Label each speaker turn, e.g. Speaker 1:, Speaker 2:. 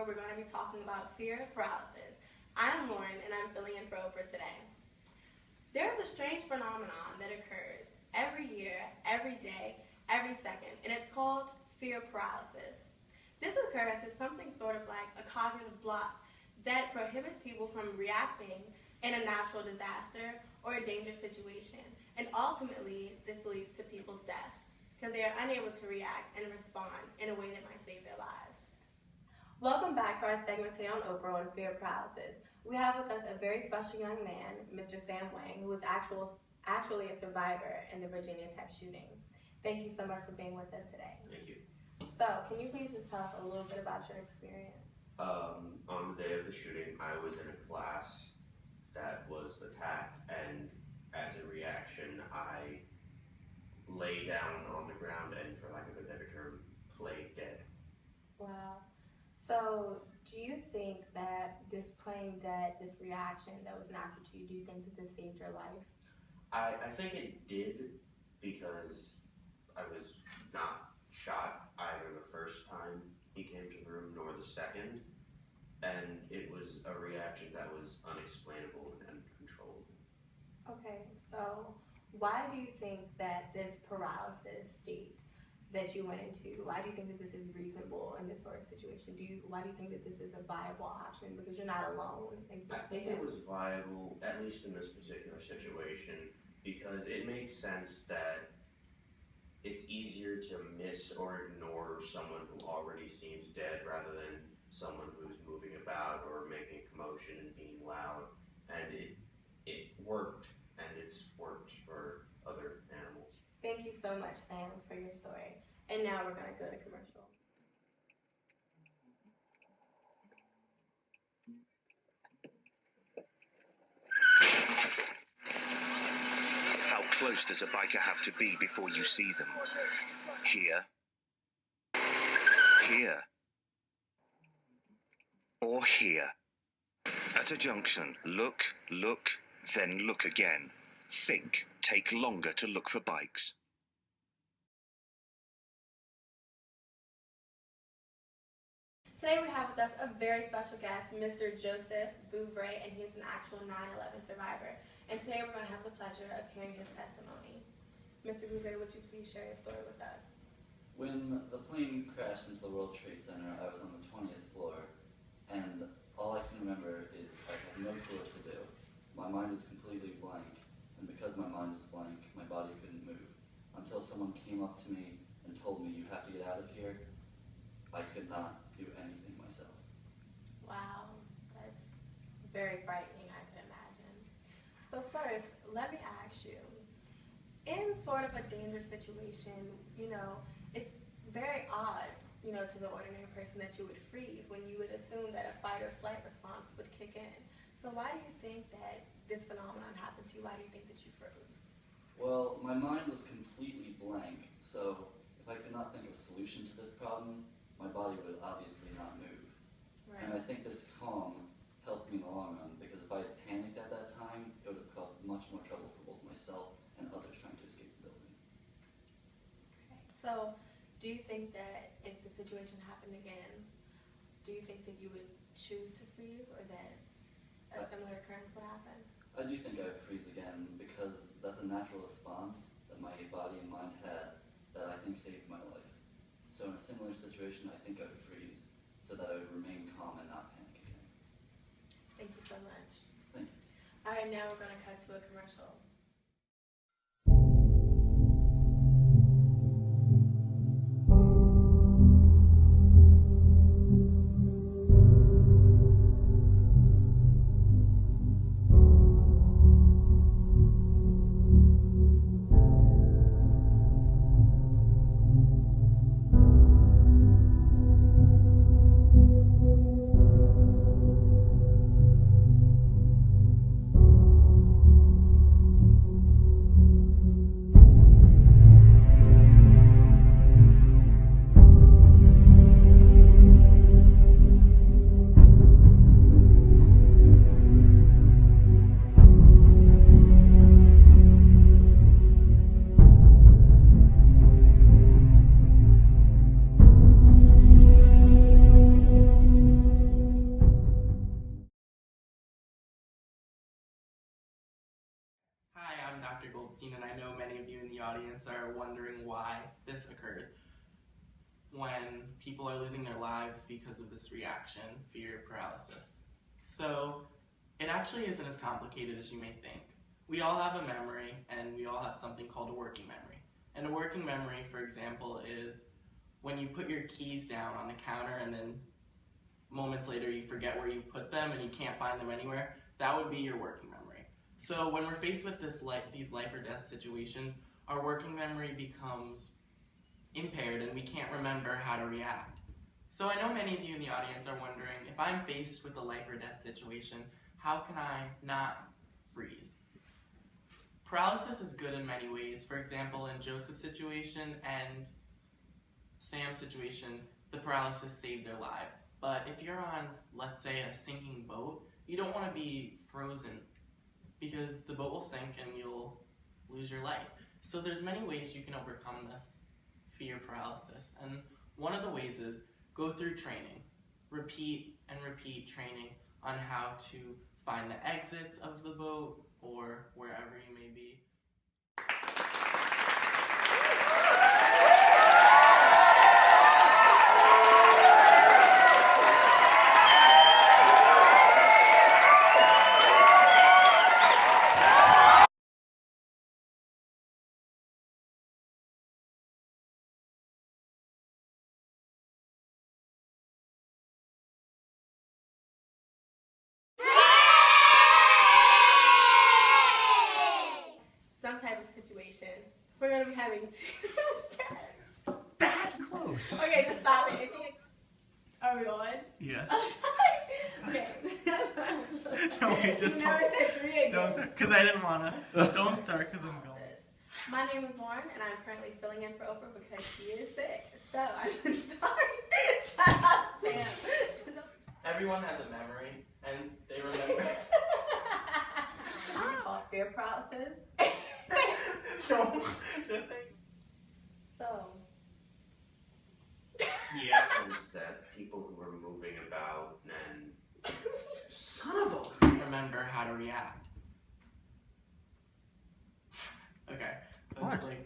Speaker 1: we're going to be talking about fear paralysis. I'm Lauren, and I'm filling in for Oprah today. There's a strange phenomenon that occurs every year, every day, every second, and it's called fear paralysis. This occurs as something sort of like a cognitive block that prohibits people from reacting in a natural disaster or a dangerous situation, and ultimately this leads to people's death because they are unable to react and respond in a way that might save their lives. Welcome back to our segment today on Oprah on fear paralysis. We have with us a very special young man, Mr. Sam Wang, who was actually a survivor in the Virginia Tech shooting. Thank you so much for being with us today.
Speaker 2: Thank you.
Speaker 1: So, can you please just tell us a little bit about your experience?
Speaker 2: On the day of the shooting, I was in a class that was attacked, and as a reaction, I lay down on the ground and, for lack of a better term, played dead.
Speaker 1: Wow. So, do you think that this playing dead, this reaction that was natural to you, do you think that this saved your life?
Speaker 2: I think it did, because I was not shot either the first time he came to the room nor the second, and it was a reaction that was unexplainable and uncontrolled.
Speaker 1: Okay, so why do you think that this paralysis state that you went into, why do you think that this is reasonable in this sort of situation? Why do you think that this is a viable option? Because you're not alone.
Speaker 2: I think it was viable, at least in this particular situation, because it makes sense that it's easier to miss or ignore someone who already seems dead rather than someone who's moving about or making commotion and being loud. And it worked, and it's worked for other animals.
Speaker 1: Thank you so much, Sam, for your story. And now we're going to go to commercial.
Speaker 3: How close does a biker have to be before you see them? Here. Here. Or here. At a junction, look, then look again. Think. Take longer to look for bikes.
Speaker 1: Today we have with us a very special guest, Mr. Joesph, and he's an actual 9/11 survivor. And today we're going to have the pleasure of hearing his testimony. Mr. Bouvray, would you please share your story with us?
Speaker 4: When the plane crashed into the World Trade Center, I was on the 20th floor, and all I can remember is I had no clue what to do. My mind was completely blank, and because my mind was blank, my body couldn't move. Until someone came up to me and told me, "You have to get out of here," I could not do anything myself.
Speaker 1: Wow, that's very frightening, I could imagine. So first, let me ask you, in sort of a dangerous situation, it's very odd, to the ordinary person that you would freeze when you would assume that a fight or flight response would kick in. So why do you think that this phenomenon happened to you? Why do you think that you froze?
Speaker 4: Well, my mind was completely blank, so if I could not think of a solution to this problem, my body would obviously not move.
Speaker 1: Right.
Speaker 4: And I think this calm helped me in the long run, because if I had panicked at that time, it would have caused much more trouble for both myself and others trying to escape the building.
Speaker 1: Okay. So, do you think that if the situation happened again, do you think that you would choose to freeze, or that a similar occurrence would happen?
Speaker 4: I do think I would freeze again, because that's a natural response that my body and mind had that I think saved my life. So in a similar situation, I think I would freeze so that I would remain calm and not panic again.
Speaker 1: Thank you so much.
Speaker 4: Thank you.
Speaker 1: All right, now we're going to cut to a commercial.
Speaker 5: audience are wondering why this occurs when people are losing their lives because of this reaction, fear paralysis. So it actually isn't as complicated as you may think. We all have a memory, and we all have something called a working memory. And a working memory, for example, is when you put your keys down on the counter and then moments later you forget where you put them and you can't find them anywhere. That would be your working memory. So when we're faced with these life or death situations, our working memory becomes impaired and we can't remember how to react. So I know many of you in the audience are wondering, if I'm faced with a life or death situation, how can I not freeze? Paralysis is good in many ways. For example, in Joseph's situation and Sam's situation, the paralysis saved their lives. But if you're on, let's say, a sinking boat, you don't want to be frozen because the boat will sink and you'll lose your life. So there's many ways you can overcome this fear paralysis. And one of the ways is go through training. Repeat and repeat training on how to find the exits of the boat or wherever you may be.
Speaker 1: Some type of situation. We're going to be having two guests.
Speaker 6: That close.
Speaker 1: Okay, just stop it. Are we on?
Speaker 6: Yeah.
Speaker 1: I'm sorry. Okay.
Speaker 6: No, wait, just
Speaker 1: You never
Speaker 6: don't.
Speaker 1: said three again.
Speaker 6: Don't start, because I didn't want to. Don't start, because I'm going.
Speaker 1: My name is Lauren, and I'm currently filling in for Oprah because she is sick. So, I'm sorry. Shout out Sam.
Speaker 5: Everyone has a memory, and they remember.
Speaker 1: It's called fear paralysis.
Speaker 5: Don't just say.
Speaker 1: So.
Speaker 2: Yeah. That people who are moving about and
Speaker 5: Son of a. Remember how to react. Okay. That's like